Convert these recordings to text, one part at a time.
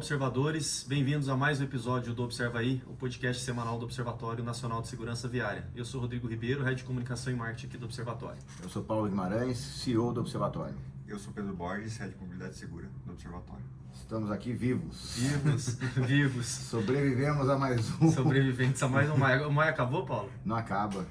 observadores, bem-vindos a mais um episódio do Observa Aí, o podcast semanal do Observatório Nacional de Segurança Viária. Eu sou Rodrigo Ribeiro, Head de Comunicação e Marketing aqui do Observatório. Eu sou Paulo Guimarães, CEO do Observatório. Eu sou Pedro Borges, Head de Mobilidade Segura do Observatório. Estamos aqui vivos. Vivos. Sobrevivemos a mais um. Sobreviventes a mais um maio. O maio acabou, Paulo? Não acaba.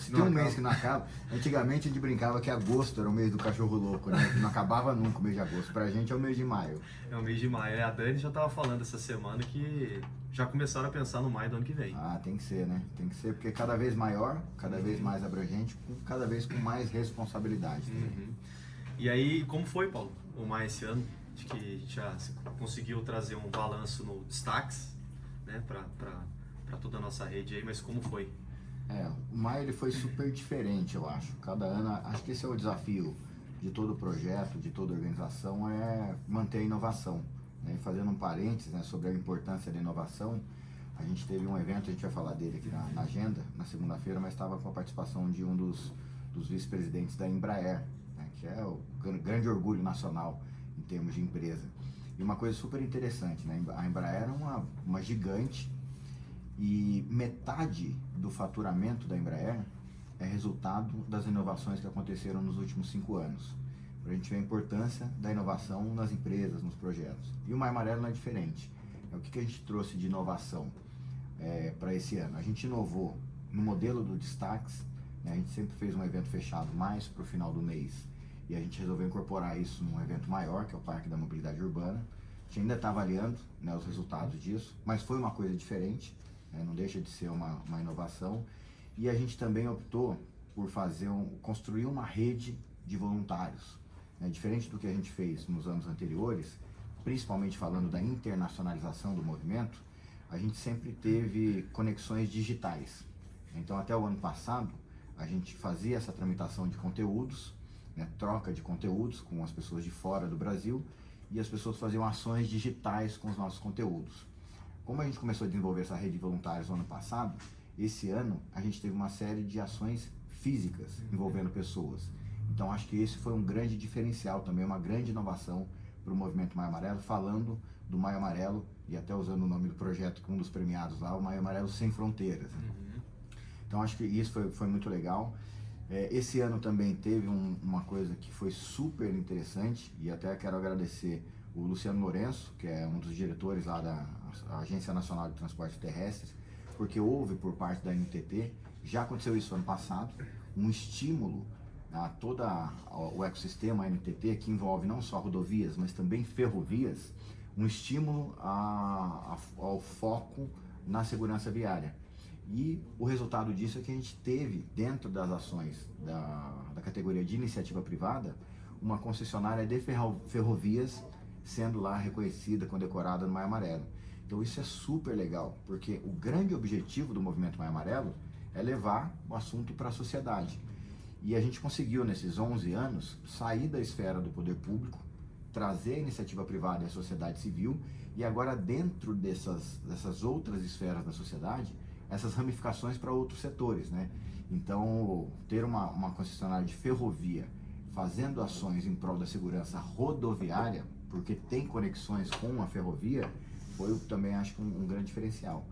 Se tem um mês que não acaba, antigamente a gente brincava que agosto era o mês do cachorro louco, né? Que não acabava nunca o mês de agosto. Pra gente é o mês de maio. É o mês de maio. A Dani já estava falando essa semana que já começaram a pensar no maio do ano que vem. Ah, tem que ser, né? Tem que ser, porque cada vez maior, cada vez mais abrangente, cada vez com mais responsabilidade. E aí, como foi, Paulo, o maio esse ano? Acho que a gente já conseguiu trazer um balanço no destaques, né, para toda a nossa rede aí, mas como foi? O maio ele foi super diferente, eu acho. Cada ano, acho que esse é o desafio de todo projeto, de toda organização, é manter a inovação. Né? E fazendo um parênteses, né, sobre a importância da inovação, a gente teve um evento, a gente vai falar dele aqui na agenda, na segunda-feira, mas estava com a participação de um dos vice-presidentes da Embraer, né, que é o grande orgulho nacional em termos de empresa. E uma coisa super interessante, né? A Embraer é uma gigante e metade do faturamento da Embraer é resultado das inovações que aconteceram nos últimos 5 anos. Para a gente ver a importância da inovação nas empresas, nos projetos. E o Maio Amarelo não é diferente. O que a gente trouxe de inovação para esse ano? A gente inovou no modelo do destaques, né? A gente sempre fez um evento fechado mais para o final do mês. E a gente resolveu incorporar isso num evento maior, que é o Parque da Mobilidade Urbana. A gente ainda está avaliando, né, os resultados disso, mas foi uma coisa diferente, né, não deixa de ser uma inovação. E a gente também optou por construir uma rede de voluntários. Né, diferente do que a gente fez nos anos anteriores, principalmente falando da internacionalização do movimento, a gente sempre teve conexões digitais. Então, até o ano passado, a gente fazia essa tramitação de conteúdos, né, troca de conteúdos com as pessoas de fora do Brasil, e as pessoas faziam ações digitais com os nossos conteúdos. Como a gente começou a desenvolver essa rede de voluntários no ano passado, esse ano a gente teve uma série de ações físicas envolvendo pessoas. Então acho que esse foi um grande diferencial também, uma grande inovação para o Movimento Maio Amarelo, falando do Maio Amarelo, e até usando o nome do projeto com um dos premiados lá, o Maio Amarelo Sem Fronteiras. Então acho que isso foi muito legal. Esse ano também teve uma coisa que foi super interessante, e até quero agradecer o Luciano Lourenço, que é um dos diretores lá da Agência Nacional de Transportes Terrestres, porque houve por parte da NTT, já aconteceu isso ano passado, um estímulo a todo o ecossistema NTT, que envolve não só rodovias, mas também ferrovias, um estímulo ao foco na segurança viária. E o resultado disso é que a gente teve, dentro das ações da categoria de iniciativa privada, uma concessionária de ferrovias sendo lá reconhecida, condecorada no Maio Amarelo. Então isso é super legal, porque o grande objetivo do Movimento Maio Amarelo é levar o assunto para a sociedade. E a gente conseguiu, nesses 11 anos, sair da esfera do poder público, trazer a iniciativa privada e a sociedade civil, e agora dentro dessas outras esferas da sociedade, essas ramificações para outros setores, né? Então, ter uma concessionária de ferrovia fazendo ações em prol da segurança rodoviária, porque tem conexões com a ferrovia, foi também, acho que, um grande diferencial.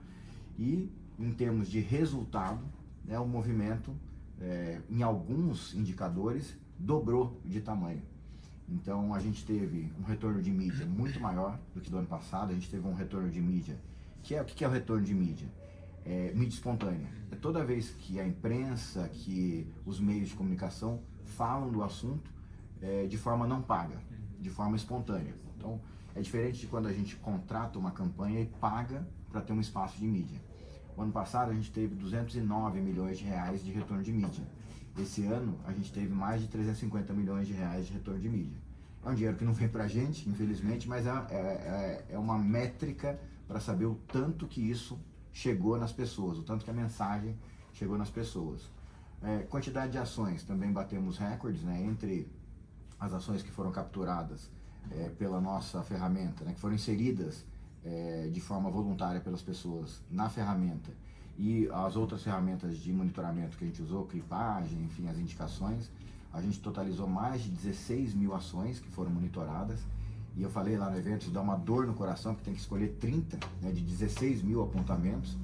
E, em termos de resultado, né, o movimento, em alguns indicadores, dobrou de tamanho. Então, a gente teve um retorno de mídia muito maior do que do ano passado. A gente teve um retorno de mídia, o que é o retorno de mídia? Mídia espontânea. É toda vez que a imprensa, que os meios de comunicação falam do assunto de forma não paga, de forma espontânea. Então, é diferente de quando a gente contrata uma campanha e paga para ter um espaço de mídia. O ano passado a gente teve 209 milhões de reais de retorno de mídia. Esse ano a gente teve mais de 350 milhões de reais de retorno de mídia. É um dinheiro que não vem para a gente, infelizmente, mas é uma métrica para saber o tanto que isso chegou nas pessoas, o tanto que a mensagem chegou nas pessoas. Quantidade de ações, também batemos recordes, né, entre as ações que foram capturadas pela nossa ferramenta, né, que foram inseridas de forma voluntária pelas pessoas na ferramenta, e as outras ferramentas de monitoramento que a gente usou, clipagem, enfim, as indicações, a gente totalizou mais de 16 mil ações que foram monitoradas, E eu falei lá no evento, isso dá uma dor no coração, porque tem que escolher 30, né, de 16 mil apontamentos.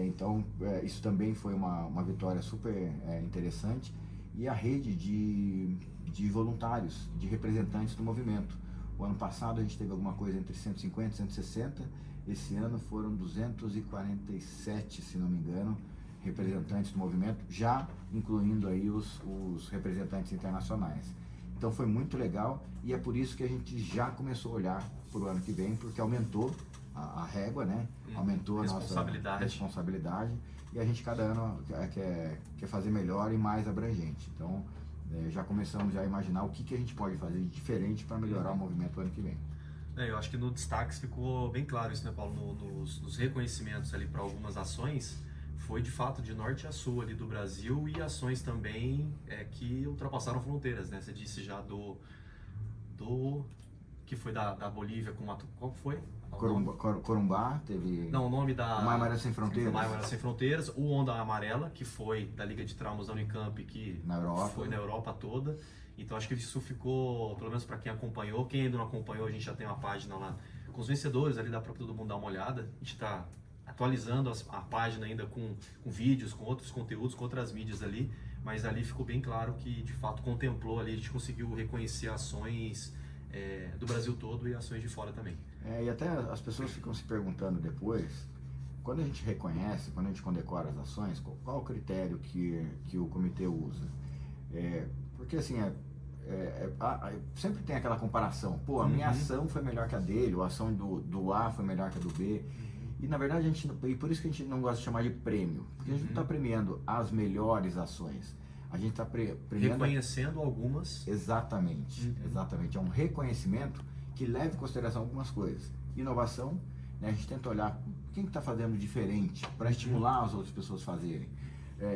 Então, isso também foi uma vitória super interessante. E a rede de voluntários, de representantes do movimento. O ano passado a gente teve alguma coisa entre 150 e 160, esse ano foram 247, se não me engano, representantes do movimento, já incluindo aí os representantes internacionais. Então foi muito legal e é por isso que a gente já começou a olhar para o ano que vem, porque aumentou a régua, né? Aumentou a nossa responsabilidade e a gente cada ano quer fazer melhor e mais abrangente. Então já começamos a imaginar o que a gente pode fazer de diferente para melhorar o movimento ano que vem. Eu acho que no Destaques ficou bem claro isso, né, Paulo? Nos reconhecimentos ali para algumas ações, foi de fato de norte a sul ali do Brasil e ações também que ultrapassaram fronteiras, né? Você disse já que foi da Bolívia com Mato... Qual foi? Corumbá teve... Não, o nome da... Maio Amarelo Sem Fronteiras. Maio Amarelo Sem Fronteiras. O Onda Amarela, que foi da Liga de Traumas da Unicamp, que foi na Europa toda. Então acho que isso ficou, pelo menos para quem acompanhou. Quem ainda não acompanhou, a gente já tem uma página lá com os vencedores ali, dá para todo mundo dar uma olhada. A gente está atualizando a página ainda com vídeos, com outros conteúdos, com outras mídias ali. Mas ali ficou bem claro que de fato contemplou ali, a gente conseguiu reconhecer ações do Brasil todo e ações de fora também. E até as pessoas ficam se perguntando depois, quando a gente reconhece, quando a gente condecora as ações, qual o critério que o comitê usa? Porque assim, sempre tem aquela comparação, pô, a minha ação foi melhor que a dele, ou a ação do A foi melhor que a do B. E na verdade, e por isso que a gente não gosta de chamar de prêmio, porque a gente não está premiando as melhores ações. A gente está premiando... Reconhecendo algumas. Exatamente, exatamente. É um reconhecimento que leva em consideração algumas coisas. Inovação, né? A gente tenta olhar quem está fazendo diferente para estimular as outras pessoas a fazerem.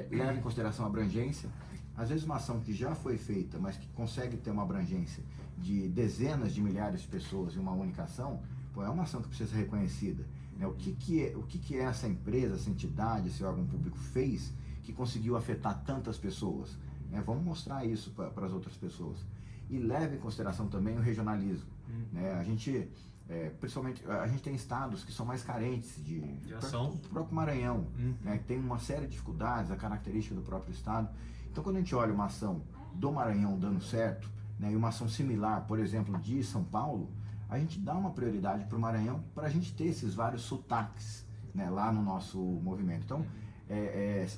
Leva em consideração a abrangência. Às vezes uma ação que já foi feita, mas que consegue ter uma abrangência de dezenas de milhares de pessoas em uma única ação, pô, é uma ação que precisa ser reconhecida. Né? O que essa empresa, essa entidade, esse órgão público fez que conseguiu afetar tantas pessoas? Vamos mostrar isso para as outras pessoas. E leva em consideração também o regionalismo. Né? A gente, principalmente, a gente tem estados que são mais carentes de ação. O próprio Maranhão, né? Que tem uma série de dificuldades, a característica do próprio estado. Então, quando a gente olha uma ação do Maranhão dando certo, né, e uma ação similar, por exemplo, de São Paulo, a gente dá uma prioridade para o Maranhão para a gente ter esses vários sotaques, né, lá no nosso movimento. Então,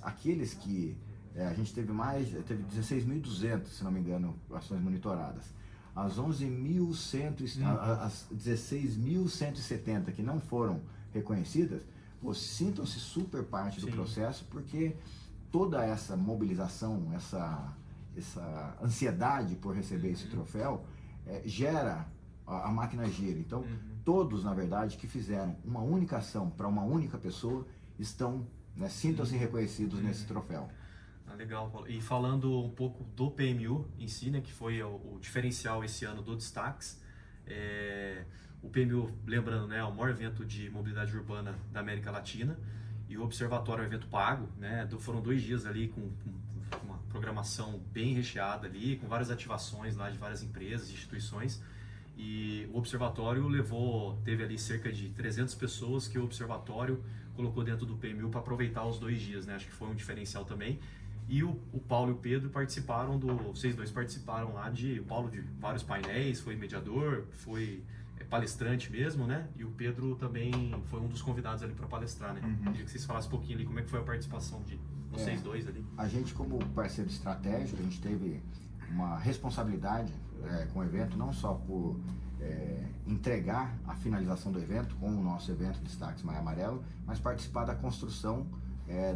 aqueles que a gente teve 16.200, se não me engano, ações monitoradas. As 16.170 que não foram reconhecidas, sintam-se super parte do processo, porque toda essa mobilização, essa ansiedade por receber esse troféu, gera a máquina gira. Então, todos, na verdade, que fizeram uma única ação para uma única pessoa, estão, né, sintam-se reconhecidos nesse troféu. Legal, Paulo. E falando um pouco do PMU em si, né, que foi o diferencial esse ano do Destaques, o PMU, lembrando, né, é o maior evento de mobilidade urbana da América Latina, e o Observatório é um evento pago, né, foram 2 dias ali com uma programação bem recheada ali, com várias ativações lá de várias empresas e instituições, e o Observatório teve ali cerca de 300 pessoas que o Observatório colocou dentro do PMU para aproveitar os 2 dias, né, acho que foi um diferencial também. E o Paulo e o Pedro participaram vocês dois participaram lá o Paulo de vários painéis, foi mediador, foi palestrante mesmo, né? E o Pedro também foi um dos convidados ali para palestrar, né? Queria que vocês falassem um pouquinho ali como é que foi a participação de vocês dois ali. A gente, como parceiro estratégico, a gente teve uma responsabilidade com o evento, não só por entregar a finalização do evento com o nosso evento Destaques Maio Amarelo, mas participar da construção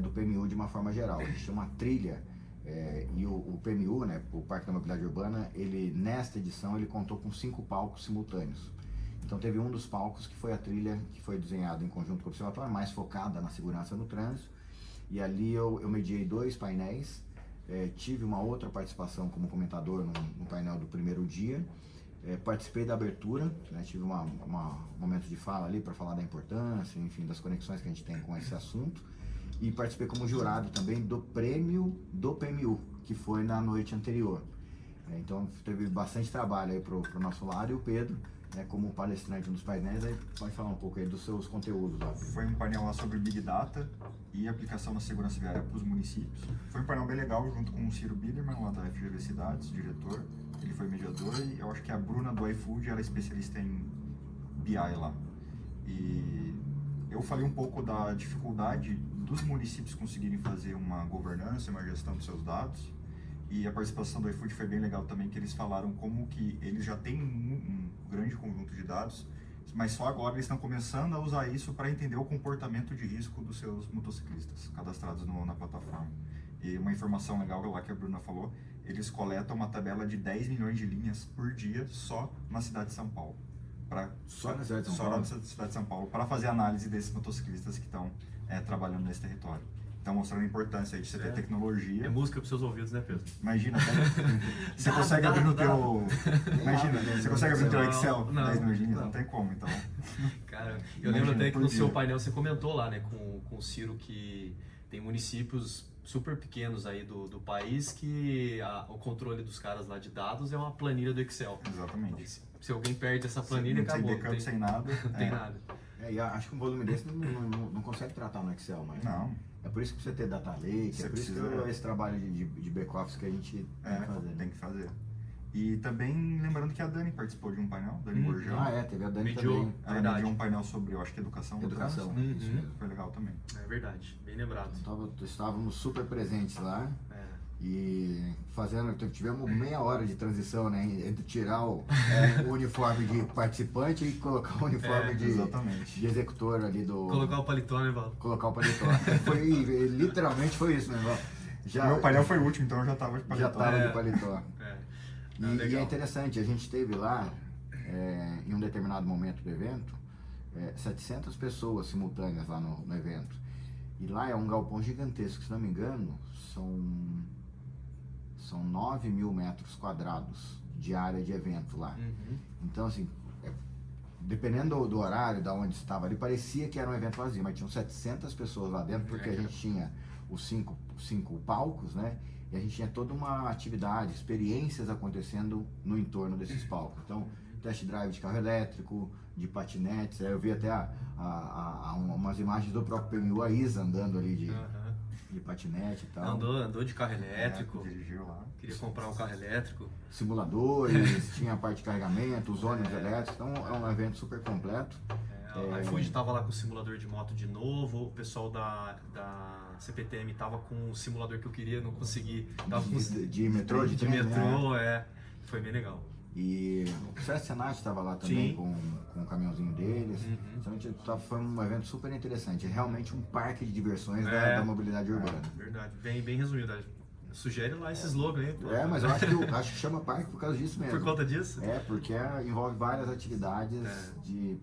do PMU de uma forma geral. A gente tinha uma trilha e o PMU, né, o Parque da Mobilidade Urbana, nesta edição ele contou com 5 palcos simultâneos. Então teve um dos palcos que foi a trilha que foi desenhada em conjunto com o Observatório, mais focada na segurança no trânsito, e ali eu mediei 2 painéis, tive uma outra participação como comentador no painel do primeiro dia, participei da abertura, né, tive um momento de fala ali para falar da importância, enfim, das conexões que a gente tem com esse assunto, e participei como jurado também do prêmio do PMU, que foi na noite anterior. Então teve bastante trabalho aí pro nosso lado, e o Pedro como palestrante nos painéis, aí pode falar um pouco aí dos seus conteúdos lá. Foi um painel lá sobre Big Data e aplicação na segurança viária para os municípios. Foi um painel bem legal, junto com o Ciro Biderman, lá da FGV Cidades, diretor. Ele foi mediador e eu acho que a Bruna do iFood, ela é especialista em BI lá. E eu falei um pouco da dificuldade dos municípios conseguirem fazer uma governança, uma gestão dos seus dados. E a participação do iFood foi bem legal também, que eles falaram como que eles já têm um grande conjunto de dados, mas só agora eles estão começando a usar isso para entender o comportamento de risco dos seus motociclistas cadastrados na plataforma. E uma informação legal lá que a Bruna falou, eles coletam uma tabela de 10 milhões de linhas por dia só na cidade de São Paulo. Só na cidade de São Paulo? Só na cidade de São Paulo, para fazer análise desses motociclistas que estão trabalhando nesse território. Então, mostrando a importância aí de você ter tecnologia. É música para seus ouvidos, né, Pedro? Imagina, você consegue abrir no teu... Imagina, você consegue abrir no teu Excel 10 milhões de linhas? Não tem como, então... Cara, eu lembro até que no seu painel você comentou lá, né, com o Ciro, que tem municípios super pequenos aí do país que o controle dos caras lá de dados é uma planilha do Excel. Exatamente. Se alguém perde essa planilha, acabou. Sem backup, sem nada. Não tem nada. E acho que um volume desse não consegue tratar no Excel, mas... Não. É por isso que você ter data lake, é por isso que esse trabalho de back-office que a gente tem que fazer. Tem que fazer. E também lembrando que a Dani participou de um painel, Dani Borjão. Teve a Dani Mediou, também. Ela mediou um painel sobre, eu acho que educação. Educação, isso mesmo. Foi legal também. É verdade, bem lembrado. Estávamos super presentes lá. É. E tivemos meia hora de transição, né? Entre tirar o uniforme de participante e colocar o uniforme de executor ali do... Colocar o paletó, né, Val? Colocar o paletó. Literalmente foi isso, né, Val? O meu painel foi o último, então eu já estava de paletó. Já estava de paletó. E é Legal. interessante, a gente teve lá, em um determinado momento do evento, 700 pessoas simultâneas lá no evento. E lá é um galpão gigantesco, se não me engano, são 9 mil metros quadrados de área de evento lá. Então, assim, dependendo do horário, da onde estava ali, parecia que era um evento vazio, mas tinham 700 pessoas lá dentro, porque a gente tinha os cinco palcos, né? E a gente tinha toda uma atividade, experiências acontecendo no entorno desses palcos. Então, test drive de carro elétrico, de patinetes, eu vi até umas imagens do próprio PMU, a Isa andando ali de patinete e tal. Andou de carro elétrico. Dirigiu lá. Queria comprar um carro elétrico. Simuladores, tinha a parte de carregamento, os ônibus elétricos, então é um evento super completo. A iFood estava lá com o simulador de moto de novo, o pessoal da CPTM estava com o simulador que eu queria, não consegui. Tava com de metrô, de trem, metrô, foi bem legal. E o Sérgio Senati estava lá também com o caminhãozinho deles. Então, foi um evento super interessante. É realmente um parque de diversões da mobilidade urbana. Verdade, bem resumido. Sugere lá esse slogan aí. Pô. Mas eu acho que chama parque por causa disso mesmo. Por conta disso? Porque envolve várias atividades de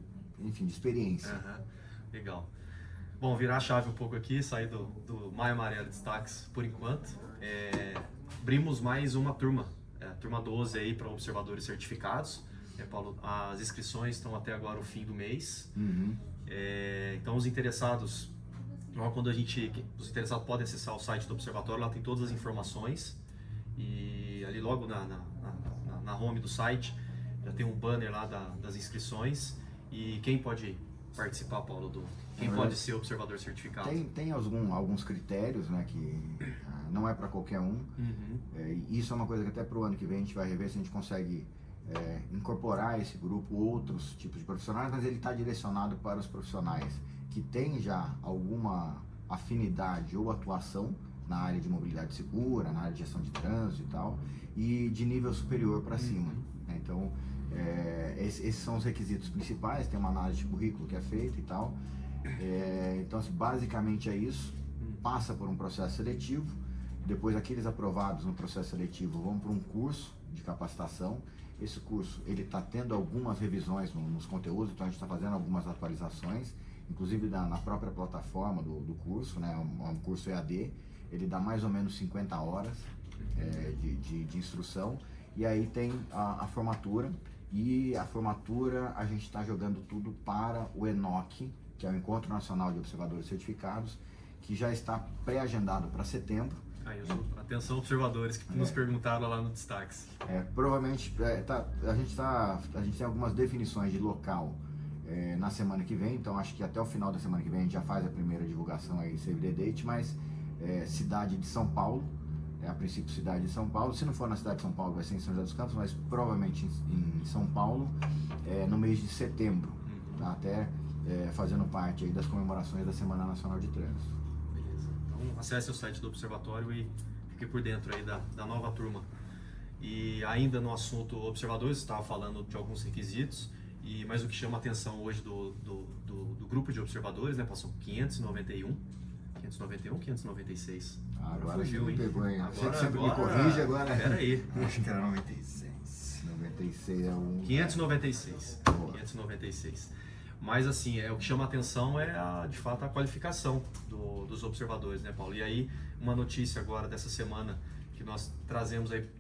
experiência. Legal. Bom, virar a chave um pouco aqui, sair do Maio Amarelo Destaques por enquanto. Abrimos mais uma turma. Turma 12 aí para observadores certificados. Paulo, as inscrições estão até agora o fim do mês. Então os interessados, os interessados podem acessar o site do observatório, lá tem todas as informações. E ali logo na home do site já tem um banner lá das inscrições. E quem pode participar, Paulo, quem pode ser observador certificado? Tem alguns critérios, né, que não é para qualquer um. Isso é uma coisa que até para o ano que vem a gente vai rever se a gente consegue incorporar esse grupo outros tipos de profissionais, mas ele está direcionado para os profissionais que têm já alguma afinidade ou atuação na área de mobilidade segura, na área de gestão de trânsito e tal, e de nível superior para cima. Então, esses são os requisitos principais, tem uma análise de currículo que é feita e tal. Então, assim, basicamente é isso. Passa por um processo seletivo, depois aqueles aprovados no processo seletivo vão para um curso de capacitação. Esse curso ele está tendo algumas revisões nos conteúdos, então a gente está fazendo algumas atualizações, inclusive na própria plataforma do curso, né? Um curso EAD, ele dá mais ou menos 50 horas de instrução, e aí tem a formatura. E a formatura a gente está jogando tudo para o ENOC, que é o Encontro Nacional de Observadores Certificados, que já está pré-agendado para setembro. Aí, atenção, observadores que nos perguntaram lá no Destaques. Provavelmente a gente tem algumas definições de local na semana que vem, então acho que até o final da semana que vem a gente já faz a primeira divulgação aí, save the date, mas cidade de São Paulo, a princípio cidade de São Paulo, se não for na cidade de São Paulo vai ser em São José dos Campos, mas provavelmente em São Paulo no mês de setembro, tá? Até fazendo parte aí das comemorações da Semana Nacional de Trânsito. Beleza, então acesse o site do Observatório e fique por dentro aí da nova turma. E ainda no assunto observadores, estava falando de alguns requisitos, mas o que chama a atenção hoje do grupo de observadores, né, passou 591, 596. Agora fugiu, você me hein? pegou, hein? Você que Agora, sempre me corrige agora. Pera aí. Acho que era 96. 96 é um... 596. Boa. 596. Mas assim, o que chama a atenção de fato a qualificação dos observadores, né, Paulo? E aí, uma notícia agora dessa semana que nós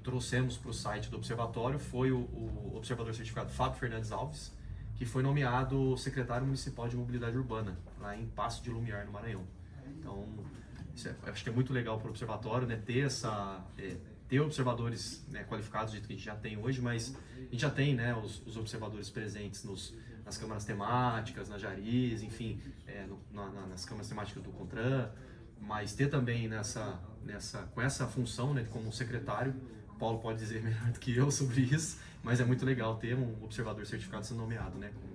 trouxemos para o site do Observatório foi o observador certificado Fábio Fernandes Alves, que foi nomeado secretário municipal de mobilidade urbana, lá em Paço de Lumiar, no Maranhão. Então, acho que é muito legal para o Observatório, né, ter observadores, né, qualificados, do jeito que a gente já tem hoje, mas a gente já tem, né, os observadores presentes nas câmaras temáticas, na Jariz, enfim, nas câmaras temáticas do CONTRAN, mas ter também com essa função, né, como secretário, o Paulo pode dizer melhor do que eu sobre isso, mas é muito legal ter um observador certificado sendo nomeado, né, como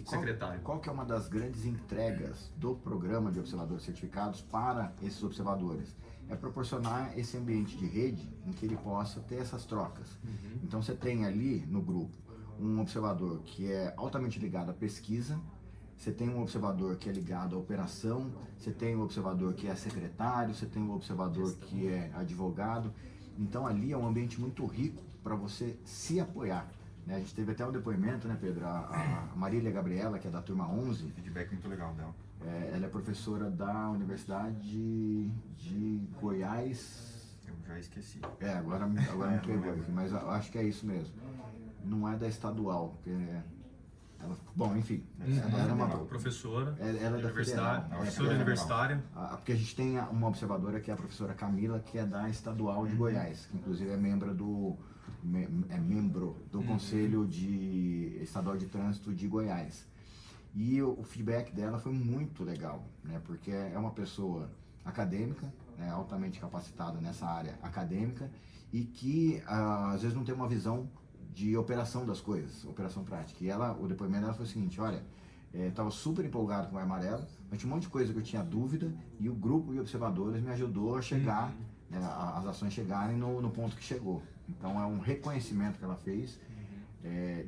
secretário. Qual que é uma das grandes entregas do programa de observadores certificados para esses observadores? É proporcionar esse ambiente de rede em que ele possa ter essas trocas. Uhum. Então você tem ali no grupo um observador que é altamente ligado à pesquisa, você tem um observador que é ligado à operação, você tem um observador que é secretário, você tem um observador que é advogado. Então ali é um ambiente muito rico para você se apoiar, né? A gente teve até um depoimento, né, Pedro? A Marília Gabriela, que é da turma 11. Feedback muito legal dela. Ela é professora da Universidade de Goiás. Eu já esqueci. Agora me pegou aqui, mas eu acho que é isso mesmo. Não é da estadual, porque bom, enfim, ela é uma professora, ela é da universidade, Federal, professora universitária. Porque a gente tem uma observadora que é a professora Camila, que é da Estadual de Goiás, que inclusive é membro do Conselho Estadual de Trânsito de Goiás. E o feedback dela foi muito legal, né? Porque é uma pessoa acadêmica, né, altamente capacitada nessa área acadêmica e que às vezes não tem uma visão de operação das coisas, operação prática. E o depoimento dela foi o seguinte: olha, estava super empolgado com o amarelo, mas tinha um monte de coisa que eu tinha dúvida e o grupo de observadores me ajudou a chegar, né, as ações chegarem no ponto que chegou. Então é um reconhecimento que ela fez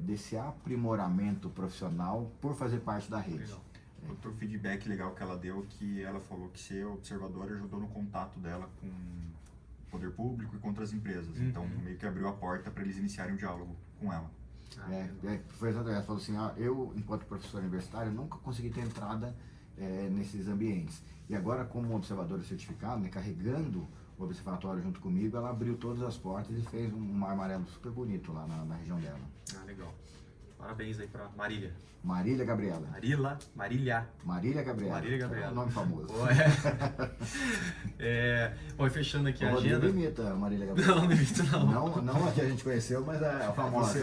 desse aprimoramento profissional por fazer parte da rede. Legal. Outro feedback legal que ela deu, que ela falou que ser observadora ajudou no contato dela com o poder público e com outras empresas. Então meio que abriu a porta para eles iniciarem o diálogo com ela. Foi exatamente, ela falou assim: eu, enquanto professor universitário, nunca consegui ter entrada nesses ambientes. E agora, como observadora certificada, né, carregando o observatório junto comigo, ela abriu todas as portas e fez um mar amarelo super bonito lá na região dela. Legal. Parabéns aí para Marília. Marília Gabriela. Marília Gabriela. É um nome famoso. Bom, e fechando aqui a Rodrigo agenda. imita a Marília Gabriela. Não imito não. Não a que a gente conheceu, mas a famosa.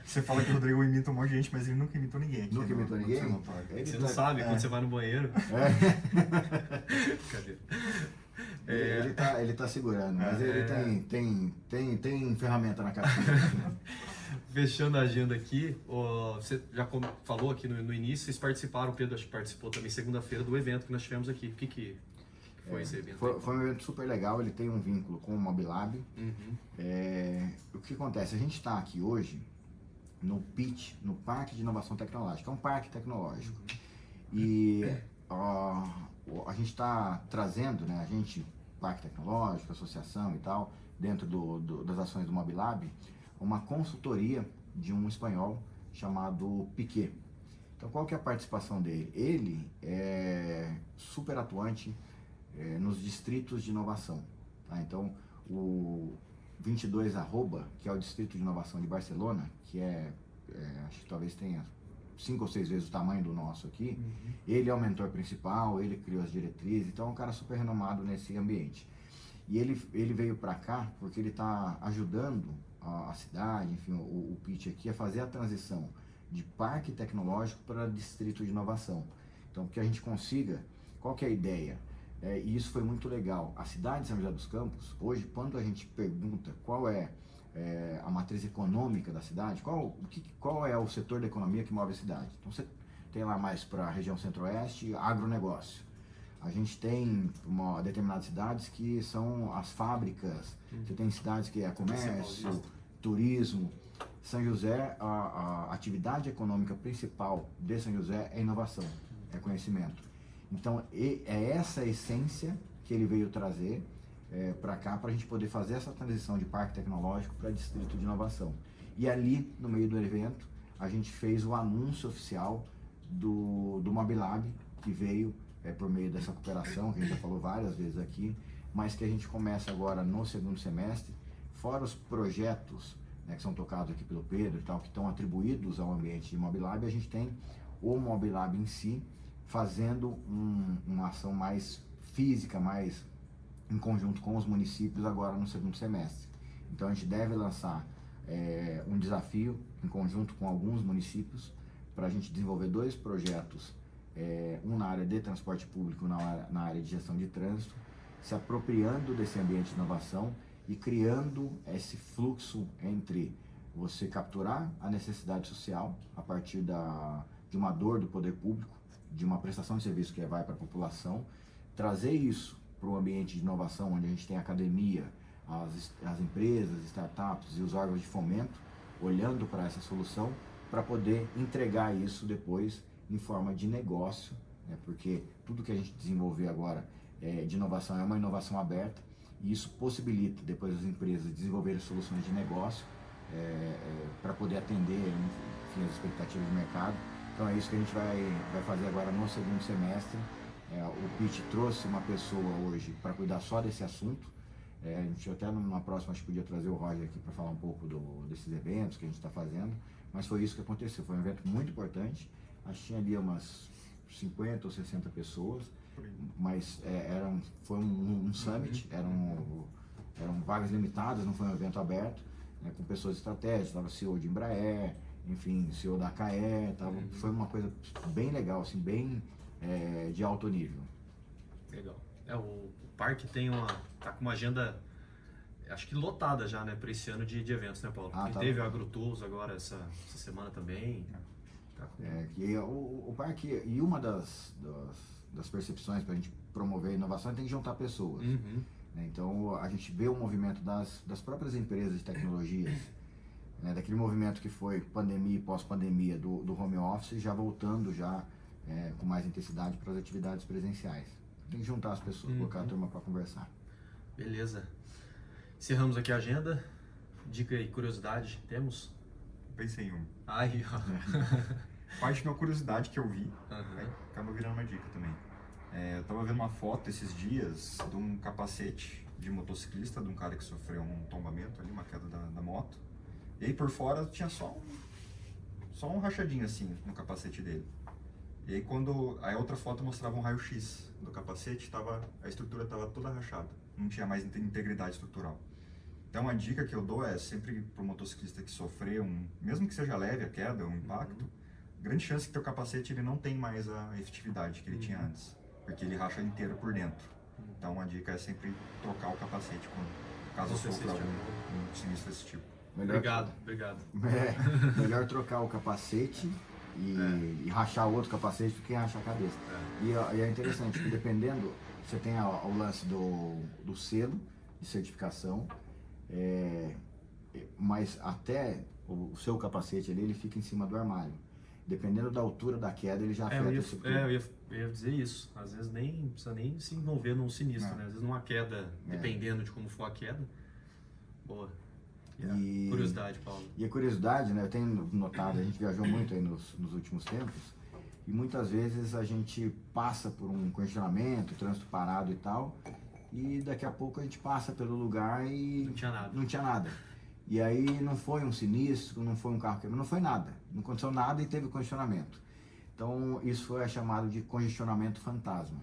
Você fala que o Rodrigo imita um monte de gente, mas ele nunca imitou ninguém. Nunca imitou ninguém? Você não sabe quando você vai no banheiro. Cadê? Ele tá segurando, mas ele tem ferramenta na caixinha. Fechando a agenda aqui, você já falou aqui no início, vocês participaram, o Pedro acho que participou também segunda-feira do evento que nós tivemos aqui. O que foi esse evento? Foi um evento super legal, ele tem um vínculo com o Mobilab. O que acontece? A gente está aqui hoje no PIT, no Parque de Inovação Tecnológica, é um parque tecnológico. E a gente está trazendo, né, Parque Tecnológico, associação e tal, dentro das ações do Mobilab, uma consultoria de um espanhol chamado Piquet. Então, qual que é a participação dele? Ele é super atuante nos distritos de inovação. Tá? Então, o 22 Arroba, que é o distrito de inovação de Barcelona, que acho que talvez tenha 5 ou 6 vezes o tamanho do nosso aqui, ele é o mentor principal, ele criou as diretrizes, então é um cara super renomado nesse ambiente. E ele veio para cá porque ele está ajudando a cidade, enfim, o pitch aqui, a fazer a transição de parque tecnológico para distrito de inovação. Então, que a gente consiga, qual que é a ideia? E isso foi muito legal. A cidade de São José dos Campos, hoje, quando a gente pergunta qual é, a matriz econômica da cidade, qual é o setor da economia que move a cidade? Então, você tem lá mais para a região centro-oeste, agronegócio. A gente tem determinadas cidades que são as fábricas, você tem cidades que é comércio, turismo. São José, a atividade econômica principal de São José é inovação, é conhecimento. Então, é essa a essência que ele veio trazer para cá, para a gente poder fazer essa transição de parque tecnológico para distrito de inovação. E ali, no meio do evento, a gente fez o anúncio oficial do Mobilab, que veio por meio dessa cooperação, que a gente já falou várias vezes aqui, mas que a gente começa agora no segundo semestre, fora os projetos, né, que são tocados aqui pelo Pedro e tal, que estão atribuídos ao ambiente de Mobilab, a gente tem o Mobilab em si, fazendo uma ação mais física, mais em conjunto com os municípios agora no segundo semestre. Então a gente deve lançar um desafio em conjunto com alguns municípios para a gente desenvolver 2 projetos, um na área de transporte público, na área de gestão de trânsito, se apropriando desse ambiente de inovação e criando esse fluxo entre você capturar a necessidade social a partir de uma dor do poder público, de uma prestação de serviço que vai para a população, trazer isso para o ambiente de inovação, onde a gente tem a academia, as empresas, startups e os órgãos de fomento, olhando para essa solução, para poder entregar isso depois em forma de negócio, né? Porque tudo que a gente desenvolver agora de inovação é uma inovação aberta, e isso possibilita depois as empresas desenvolverem soluções de negócio para poder atender, enfim, as expectativas do mercado. Então é isso que a gente vai fazer agora no segundo semestre. O Pitch trouxe uma pessoa hoje para cuidar só desse assunto. A gente até numa próxima acho que podia trazer o Roger aqui para falar um pouco desses eventos que a gente está fazendo, mas foi isso que aconteceu. Foi um evento muito importante. Acho que tinha ali umas 50 ou 60 pessoas, mas foi um summit, eram vagas limitadas, não foi um evento aberto, né, com pessoas estratégicas, estava o CEO de Embraer, enfim, CEO da CAE, foi uma coisa bem legal, assim, bem de alto nível. Legal. O parque tá com uma agenda, acho que lotada já, né, para esse ano de eventos, né, Paulo? Porque teve o AgroTools agora essa semana também. Que o parque, e uma das percepções para a gente promover a inovação é tem que juntar pessoas. Uhum. Né? Então a gente vê o movimento das próprias empresas de tecnologias, né? Daquele movimento que foi pandemia e pós-pandemia do home office, já voltando com mais intensidade para as atividades presenciais. Tem que juntar as pessoas, colocar a turma para conversar. Beleza. Encerramos aqui a agenda. Dica e curiosidade, temos? Pensei em um. Aí, ó. Parte de uma curiosidade que eu vi, acabou virando uma dica também. Eu tava vendo uma foto esses dias de um capacete de motociclista, de um cara que sofreu um tombamento ali, uma queda da moto. E aí por fora tinha só um rachadinho assim no capacete dele. E aí a outra foto mostrava um raio-x do capacete, a estrutura estava toda rachada, não tinha mais integridade estrutural. Então a dica que eu dou é sempre para o motociclista que sofreu, mesmo que seja leve a queda, um impacto, grande chance que teu capacete ele não tem mais a efetividade que ele tinha antes, porque ele racha inteiro por dentro. Então a dica é sempre trocar o capacete caso sofra algum sinistro desse tipo. Obrigado. Melhor trocar o capacete e rachar o outro capacete do que rachar a cabeça. E é interessante que dependendo, você tem o lance do selo de certificação, mas até o seu capacete ali, ele fica em cima do armário. Dependendo da altura da queda, ele já afeta esse tudo. Eu ia dizer isso. Às vezes nem precisa nem se envolver num sinistro, né? Às vezes numa queda, dependendo de como for a queda. Boa. Curiosidade, Paulo. E a curiosidade, né? Eu tenho notado, a gente viajou muito aí nos últimos tempos, e muitas vezes a gente passa por um congestionamento, trânsito parado e tal, e daqui a pouco a gente passa pelo lugar e não tinha nada. E aí não foi um sinistro, não foi um carro quebrado, não foi nada. Não aconteceu nada e teve congestionamento. Então isso foi chamado de congestionamento fantasma.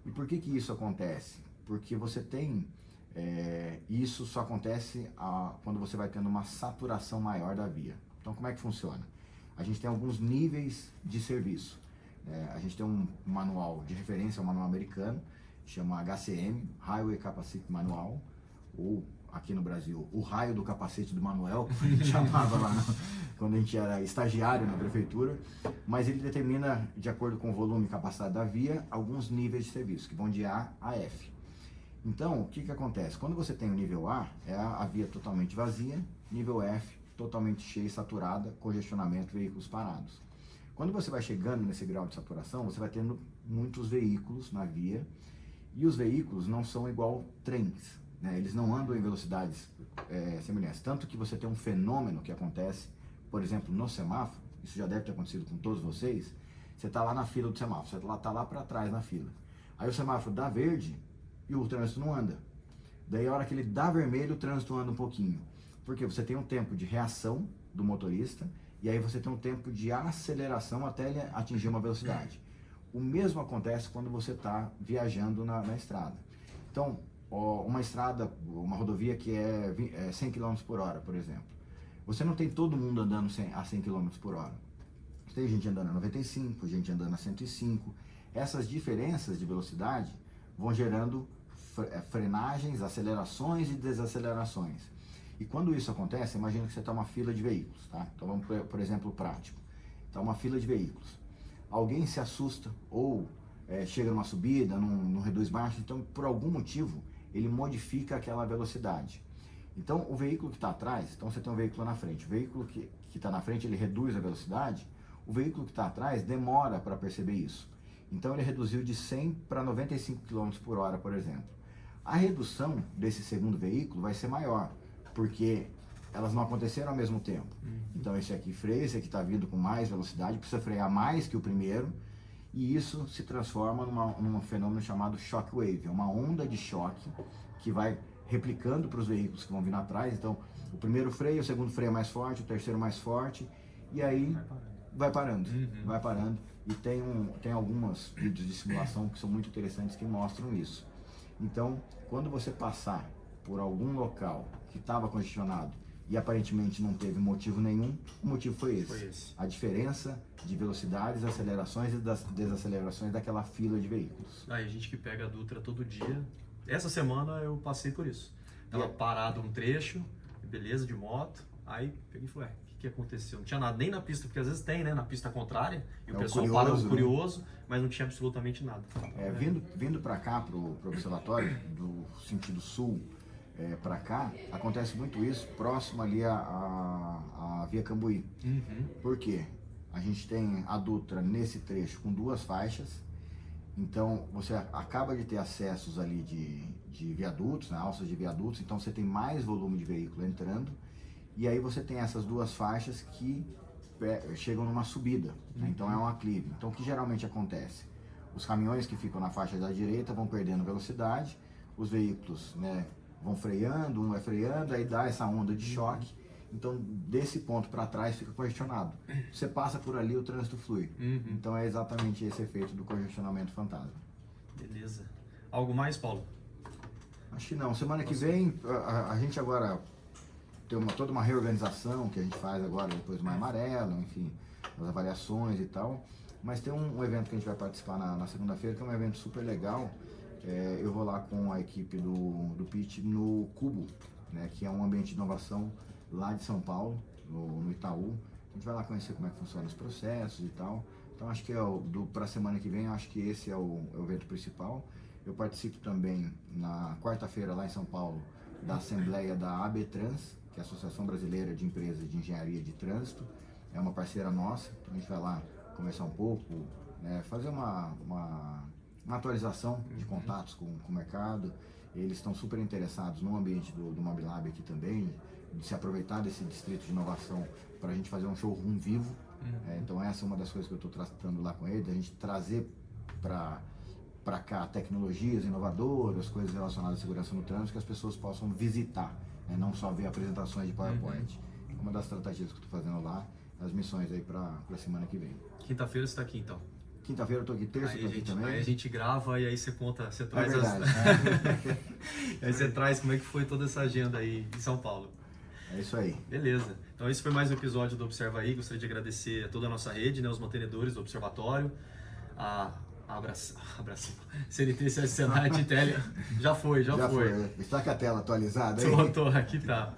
E por que isso acontece? Porque você tem Isso só acontece quando você vai tendo uma saturação maior da via. Então, como é que funciona? A gente tem alguns níveis de serviço. A gente tem um manual de referência, um manual americano, chama HCM, Highway Capacity Manual, ou aqui no Brasil, o raio do capacete do Manuel, como a gente chamava lá quando a gente era estagiário na prefeitura, mas ele determina, de acordo com o volume e capacidade da via, alguns níveis de serviço, que vão de A a F. Então, o que acontece? Quando você tem o nível A, é a via totalmente vazia, nível F, totalmente cheia e saturada, congestionamento, veículos parados. Quando você vai chegando nesse grau de saturação, você vai tendo muitos veículos na via, e os veículos não são igual trens, né? Eles não andam em velocidades semelhantes. Tanto que você tem um fenômeno que acontece, por exemplo, no semáforo, isso já deve ter acontecido com todos vocês, você está lá na fila do semáforo, você está lá para trás na fila. Aí o semáforo dá verde e o trânsito não anda. Daí a hora que ele dá vermelho, o trânsito anda um pouquinho. Porque você tem um tempo de reação do motorista e aí você tem um tempo de aceleração até ele atingir uma velocidade. O mesmo acontece quando você está viajando na estrada. Então, uma estrada, uma rodovia que é 100 km por hora, por exemplo. Você não tem todo mundo andando a 100 km por hora. Tem gente andando a 95, gente andando a 105. Essas diferenças de velocidade vão gerando frenagens, acelerações e desacelerações. E quando isso acontece, imagina que você está uma fila de veículos, tá? Então vamos, por exemplo, prático. Está uma fila de veículos. Alguém se assusta ou chega numa subida, não reduz marcha, então por algum motivo ele modifica aquela velocidade. Então o veículo que está atrás, então você tem um veículo na frente, o veículo que está na frente ele reduz a velocidade, o veículo que está atrás demora para perceber isso. Então ele reduziu de 100 para 95 km por hora, por exemplo. A redução desse segundo veículo vai ser maior, porque elas não aconteceram ao mesmo tempo. Então esse aqui freia, esse aqui está vindo com mais velocidade, precisa frear mais que o primeiro, e isso se transforma num fenômeno chamado shockwave, é uma onda de choque que vai replicando para os veículos que vão vindo atrás. Então o primeiro freia, o segundo freia mais forte, o terceiro mais forte, e aí vai parando. E tem alguns vídeos de simulação que são muito interessantes que mostram isso. Então, quando você passar por algum local que estava congestionado e aparentemente não teve motivo nenhum, o motivo foi esse. A diferença de velocidades, acelerações e desacelerações daquela fila de veículos. Aí a gente que pega a Dutra todo dia, essa semana eu passei por isso. Tava parado um trecho, beleza, de moto, aí peguei e falei, o que aconteceu? Não tinha nada, nem na pista, porque às vezes tem, né, na pista contrária, e o pessoal parando curioso, mas não tinha absolutamente nada. Vindo para cá, pro observatório, do sentido sul, para cá, acontece muito isso próximo ali a Via Cambuí. Por quê? A gente tem a Dutra nesse trecho com 2 faixas, então você acaba de ter acessos ali de viadutos, né, alças de viadutos, então você tem mais volume de veículo entrando, e aí você tem essas 2 faixas que chegam numa subida, né, então é um aclive. Então o que geralmente acontece? Os caminhões que ficam na faixa da direita vão perdendo velocidade, os veículos, né, vão freando, um vai freando, aí dá essa onda de choque. Então, desse ponto para trás fica congestionado. Você passa por ali, o trânsito flui. Então, é exatamente esse efeito do congestionamento fantasma. Beleza. Algo mais, Paulo? Acho que não. Semana que vem, a gente agora tem toda uma reorganização que a gente faz agora, depois do Maio Amarelo, enfim, as avaliações e tal. Mas tem um evento que a gente vai participar na segunda-feira, que é um evento super legal. Eu vou lá com a equipe do PIT no Cubo, né, que é um ambiente de inovação lá de São Paulo, no Itaú. A gente vai lá conhecer como é que funcionam os processos e tal. Então acho que para a semana que vem, eu acho que esse é o evento principal. Eu participo também na quarta-feira lá em São Paulo da assembleia da ABTrans, que é a Associação Brasileira de Empresas de Engenharia de Trânsito. É uma parceira nossa, então a gente vai lá conversar um pouco, né, fazer uma atualização de contatos com o mercado. Eles estão super interessados no ambiente do Mobilab aqui também, de se aproveitar desse distrito de inovação para a gente fazer um showroom vivo. Então essa é uma das coisas que eu estou tratando lá com eles, a gente trazer para cá tecnologias inovadoras, coisas relacionadas à segurança no trânsito que as pessoas possam visitar, né? Não só ver apresentações de PowerPoint. Uma das tratativas que eu estou fazendo lá, as missões aí para a semana que vem. Quinta-feira você está aqui então? Quinta-feira eu tô aqui, terça eu tô aqui também. Aí a gente grava e aí você conta, você traz verdade. aí você traz como é que foi toda essa agenda aí em São Paulo. É isso aí. Beleza. Então esse foi mais um episódio do Observa aí. Gostaria de agradecer a toda a nossa rede, né, os mantenedores do Observatório, a CNT, CS, Senat, Tele. Já foi. Está com a tela atualizada aí? Tô, aqui tá.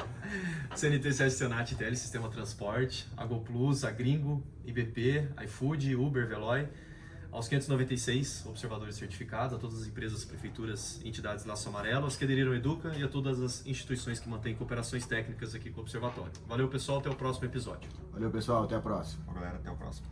CNT, CS, Senat, Tele, Sistema Transporte, a GoPlus, a Gringo, IBP, iFood, Uber, Veloy. Aos 596 observadores certificados, a todas as empresas, prefeituras, entidades Laço Amarelo, aos que aderiram ao Educa e a todas as instituições que mantêm cooperações técnicas aqui com o Observatório. Valeu, pessoal, até o próximo episódio. Valeu, pessoal, até a próxima. Galera, até o próximo.